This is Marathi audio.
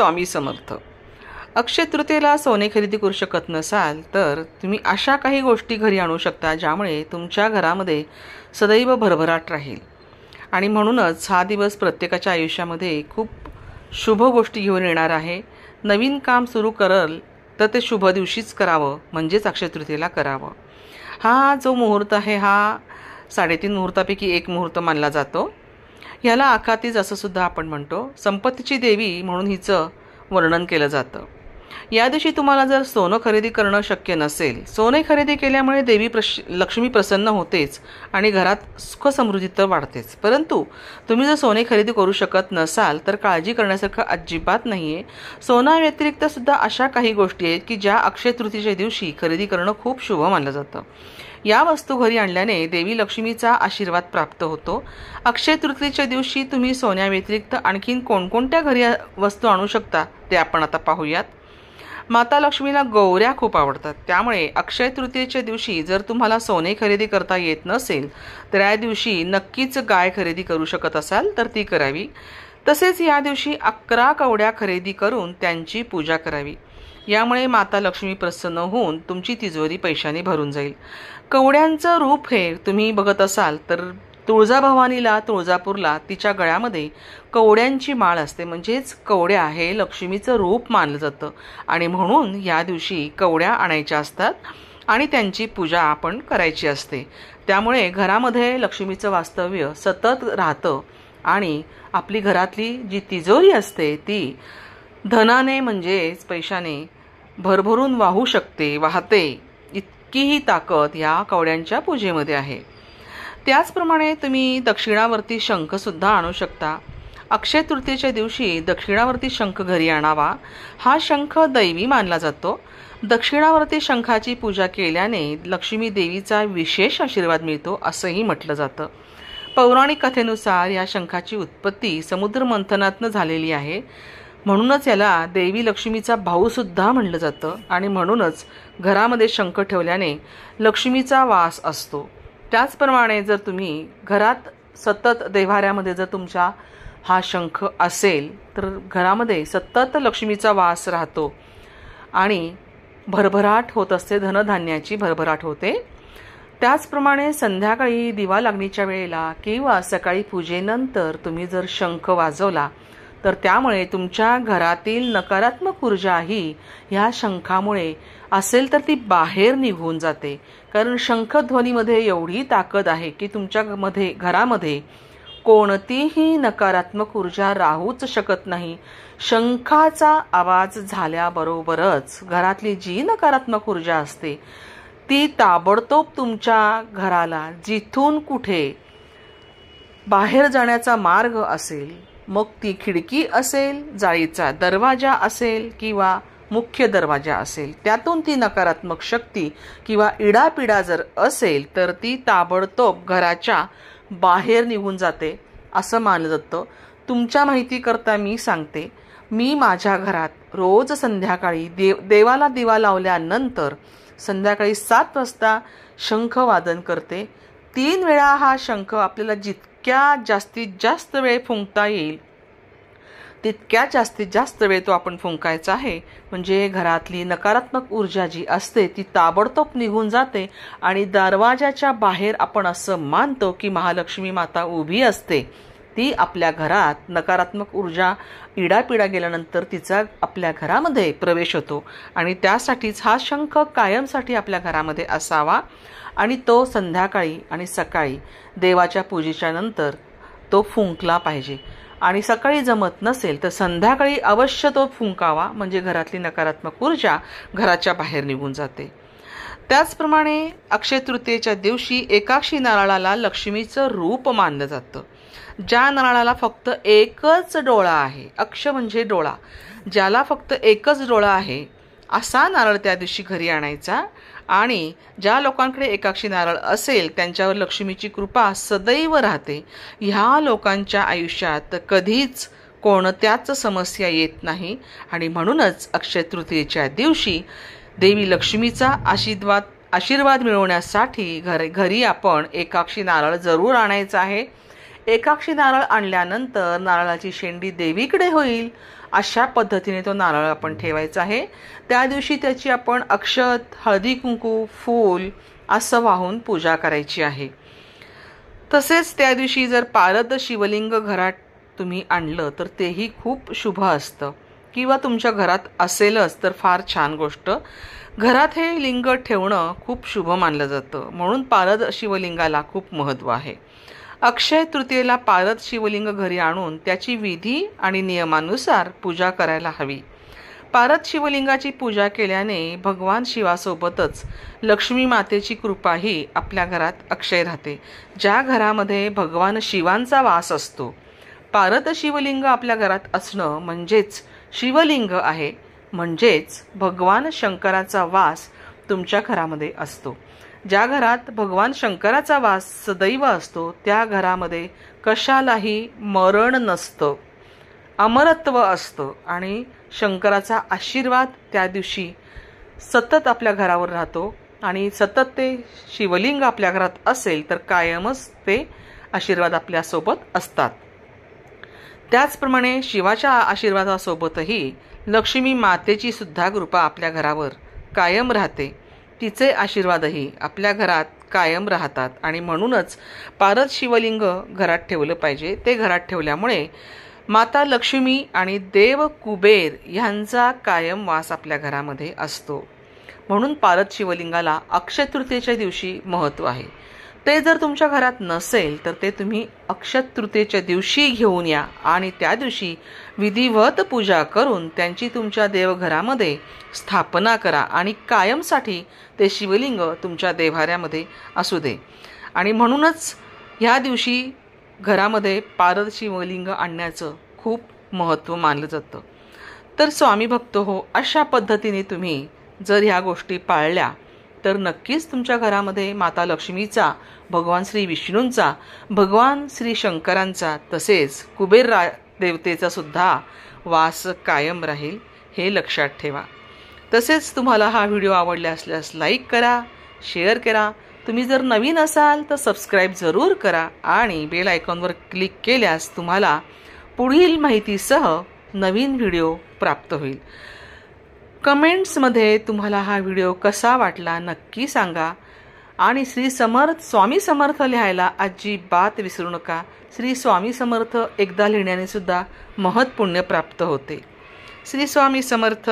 स्वामी समर्थ. अक्षय तृतीयेला सोने खरेदी करू शकत नसाल तर तुम्ही अशा काही गोष्टी घरी आणू शकता ज्यामुळे तुमच्या घरामध्ये सदैव भरभराट राहील. आणि म्हणूनच हा दिवस प्रत्येकाच्या आयुष्यामध्ये खूप शुभ गोष्टी घेऊन येणार आहे. नवीन काम सुरू करल तर ते शुभ दिवशीच करावं, म्हणजेच अक्षय तृतीयेला करावं. हा जो मुहूर्त आहे हा 3.5 मुहूर्तापैकी एक मुहूर्त मानला जातो. ह्याला आखातीज असं सुद्धा आपण म्हणतो. संपत्तीची देवी म्हणून हिचं वर्णन केलं जातं. या दिवशी तुम्हाला जर सोनं खरेदी करणं शक्य नसेल, सोने खरेदी केल्यामुळे देवी लक्ष्मी प्रसन्न होतेच आणि घरात सुख समृद्धी तर वाढतेच. परंतु तुम्ही जर सोने खरेदी करू शकत नसाल तर काळजी करण्यासारखं अजिबात नाही आहे. सोन्याव्यतिरिक्त सुद्धा अशा काही गोष्टी आहेत की ज्या अक्षय तृतीयेच्या दिवशी खरेदी करणं खूप शुभ मानलं जातं. या वस्तू घरी आणल्याने देवी लक्ष्मीचा आशीर्वाद प्राप्त होतो. अक्षय तृतीयेच्या दिवशी तुम्ही सोन्याव्यतिरिक्त आणखीन कोणकोणत्या घरी वस्तू आणू शकता ते आपण आता पाहूयात. माता लक्ष्मीला गौऱ्या खूप आवडतात, त्यामुळे अक्षय तृतीयेच्या दिवशी जर तुम्हाला सोने खरेदी करता येत नसेल तर या दिवशी नक्कीच गाय खरेदी करू शकत असाल तर ती करावी. तसेच या दिवशी 11 कवड्या खरेदी करून त्यांची पूजा करावी. यामुळे माता लक्ष्मी प्रसन्न होऊन तुमची तिजोरी पैशाने भरून जाईल. कवड्यांचं रूप हे तुम्ही बघत असाल तर तुळजाभवानीला तुळजापूरला तिच्या गळ्यामध्ये कवड्यांची माळ असते, म्हणजेच कवड्या हे लक्ष्मीचं रूप मानलं जातं आणि म्हणून या दिवशी कवड्या आणायच्या असतात आणि त्यांची पूजा आपण करायची असते. त्यामुळे घरामध्ये लक्ष्मीचं वास्तव्य सतत राहतं आणि आपली घरातली जी तिजोरी असते ती धनाने म्हणजेच पैशाने भरभरून वाहू शकते, वाहते. इतकीही ताकद या कवड्यांच्या पूजेमध्ये आहे. त्याचप्रमाणे तुम्ही दक्षिणावर्ती शंखसुद्धा आणू शकता. अक्षय तृतीयेच्या दिवशी दक्षिणावर्ती शंख घरी आणावा. हा शंख दैवी मानला जातो. दक्षिणावर्ती शंखाची पूजा केल्याने लक्ष्मी देवीचा विशेष आशीर्वाद मिळतो असंही म्हटलं जातं. पौराणिक कथेनुसार या शंखाची उत्पत्ती समुद्र मंथनातनं झालेली आहे. म्हणूनच याला देवी लक्ष्मीचा भाऊसुद्धा म्हटलं जातं आणि म्हणूनच घरामध्ये शंख ठेवल्याने लक्ष्मीचा वास असतो. त्याचप्रमाणे जर तुम्ही घरात सतत देव्हाऱ्यामध्ये जर तुमचा हा शंख असेल तर घरामध्ये सतत लक्ष्मीचा वास राहतो आणि भरभराट होत असते, धनधान्याची भरभराट होते. त्याचप्रमाणे संध्याकाळी दिवा लागणीच्या वेळेला किंवा सकाळी पूजेनंतर तुम्ही जर शंख वाजवला तर त्यामुळे तुमच्या घरातील नकारात्मक ऊर्जा ही ह्या शंखामुळे असेल तर ती बाहेर निघून जाते. कारण शंखध्वनीमध्ये एवढी ताकद आहे की तुमच्या घरामध्ये कोणतीही नकारात्मक ऊर्जा राहूच शकत नाही. शंखाचा आवाज झाल्याबरोबरच घरातली जी नकारात्मक ऊर्जा असते ती ताबडतोब तुमच्या घराला जिथून कुठे बाहेर जाण्याचा मार्ग असेल, मग ती खिडकी असेल, जाळीचा दरवाजा असेल किंवा मुख्य दरवाजा असेल, त्यातून ती नकारात्मक शक्ती किंवा इडापिडा जर असेल तर ती ताबडतोब घराच्या बाहेर निघून जाते असं मानलं जातं. तुमच्या माहितीकरता मी सांगते, मी माझ्या घरात रोज संध्याकाळी देवाला दिवा लावल्यानंतर संध्याकाळी 7 वाजता शंख वादन करते. 3 वेळा हा शंख आपल्याला जितक्या जास्तीत जास्त वेळ फुंकता येईल तितक्या जास्तीत जास्त वेळ तो आपण फुंकायचा आहे. म्हणजे घरातली नकारात्मक ऊर्जा जी असते ती ताबडतोब निघून जाते आणि दरवाजाच्या बाहेर आपण असं मानतो की महालक्ष्मी माता उभी असते. ती आपल्या घरात नकारात्मक ऊर्जा इडापिडा गेल्यानंतर तिचा आपल्या घरामध्ये प्रवेश होतो आणि त्यासाठीच हा शंख कायमसाठी आपल्या घरामध्ये असावा आणि तो संध्याकाळी आणि सकाळी देवाच्या पूजेच्या नंतर तो फुंकला पाहिजे. आणि सकाळी जमत नसेल तर संध्याकाळी अवश्य तो फुंकावा, म्हणजे घरातली नकारात्मक ऊर्जा घराच्या बाहेर निघून जाते. त्याचप्रमाणे अक्षय तृतीयेच्या दिवशी एकाक्षी नारळाला लक्ष्मीचं रूप मानलं जातं. ज्या नारळाला फक्त एकच डोळा आहे, अक्ष म्हणजे डोळा, ज्याला फक्त एकच डोळा आहे असा नारळ त्या दिवशी घरी आणायचा. आणि ज्या लोकांकडे एकाक्षी नारळ असेल त्यांच्यावर लक्ष्मीची कृपा सदैव राहते. ह्या लोकांच्या आयुष्यात कधीच कोणत्याच समस्या येत नाही आणि म्हणूनच अक्षय तृतीयेच्या दिवशी देवी लक्ष्मीचा आशीर्वाद मिळवण्यासाठी घरी आपण एकाक्षी नारळ जरूर आणायचा आहे. एकाक्षी नारळ आणल्यानंतर नारळाची शेंडी देवीकडे होईल अशा पद्धतीने तो नारळ आपण ठेवायचा आहे. त्या दिवशी त्याची आपण अक्षत, हळदी कुंकू, फूल असं वाहून पूजा करायची आहे. तसेच त्या दिवशी जर पारद शिवलिंग घरात तुम्ही आणलं तर तेही खूप शुभ असतं, किंवा तुमच्या घरात असेलच तर फार छान गोष्ट. घरात हे लिंग ठेवणं खूप शुभ मानलं जातं, म्हणून पारद शिवलिंगाला खूप महत्त्व आहे. अक्षय तृतीयेला पारद शिवलिंग घरी आणून त्याची विधी आणि नियमानुसार पूजा करायला हवी. पारद शिवलिंगाची पूजा केल्याने भगवान शिवासोबतच लक्ष्मी मातेची कृपाही आपल्या घरात अक्षय राहते. ज्या घरामध्ये भगवान शिवांचा वास असतो, पारद शिवलिंग आपल्या घरात असणं म्हणजेच शिवलिंग आहे, म्हणजेच भगवान शंकराचा वास तुमच्या घरामध्ये असतो. ज्या घरात भगवान शंकराचा वास सदैव असतो त्या घरामध्ये कशालाही मरण नसतं, अमरत्व असतं आणि शंकराचा आशीर्वाद त्या दिवशी सतत आपल्या घरावर राहतो. आणि सतत ते शिवलिंग आपल्या घरात असेल तर कायमच ते आशीर्वाद आपल्यासोबत असतात. त्याचप्रमाणे शिवाच्या आशीर्वादासोबतही लक्ष्मी मातेची सुद्धा कृपा आपल्या घरावर कायम राहते. तिचे आशीर्वादही आपल्या घरात कायम राहतात आणि म्हणूनच पारद शिवलिंग घरात ठेवलं पाहिजे. ते घरात ठेवल्यामुळे माता लक्ष्मी आणि देव कुबेर यांचा कायम वास आपल्या घरामध्ये असतो. म्हणून पारद शिवलिंगाला अक्षय तृतीयेच्या दिवशी महत्त्व आहे. ते जर तुमच्या घरात नसेल तर ते तुम्ही अक्षय तृतीयेच्या दिवशी घेऊन या आणि त्या दिवशी विधिवत पूजा करून त्यांची तुमच्या देवघरामध्ये स्थापना करा आणि कायमसाठी ते शिवलिंग तुमच्या देव्हाऱ्यामध्ये असू दे. आणि म्हणूनच ह्या दिवशी घरामध्ये पारद शिवलिंग आणण्याचं खूप महत्त्व मानलं जातं. तर स्वामी भक्त हो, अशा पद्धतीने तुम्ही जर ह्या गोष्टी पाळल्या तर नक्कीच तुमच्या घरामध्ये माता लक्ष्मीचा, भगवान श्री विष्णूंचा, भगवान श्री शंकरांचा तसेच कुबेर देवतेचा सुद्धा वास कायम राहील, हे लक्षात ठेवा. तसेच तुम्हाला हा व्हिडिओ आवडला असल्यास लाईक करा, शेअर करा. तुम्ही जर नवीन असाल तर सबस्क्राईब जरूर करा आणि बेल आयकॉनवर क्लिक केल्यास तुम्हाला पुढील माहितीसह नवीन व्हिडिओ प्राप्त होईल. कमेंट्समध्ये तुम्हाला हा व्हिडिओ कसा वाटला नक्की सांगा आणि श्री समर्थ, स्वामी समर्थ लिहायला अजिबात विसरू नका. श्री स्वामी समर्थ एकदा लिहिण्याने सुद्धा महत्पुण्य प्राप्त होते. श्री स्वामी समर्थ.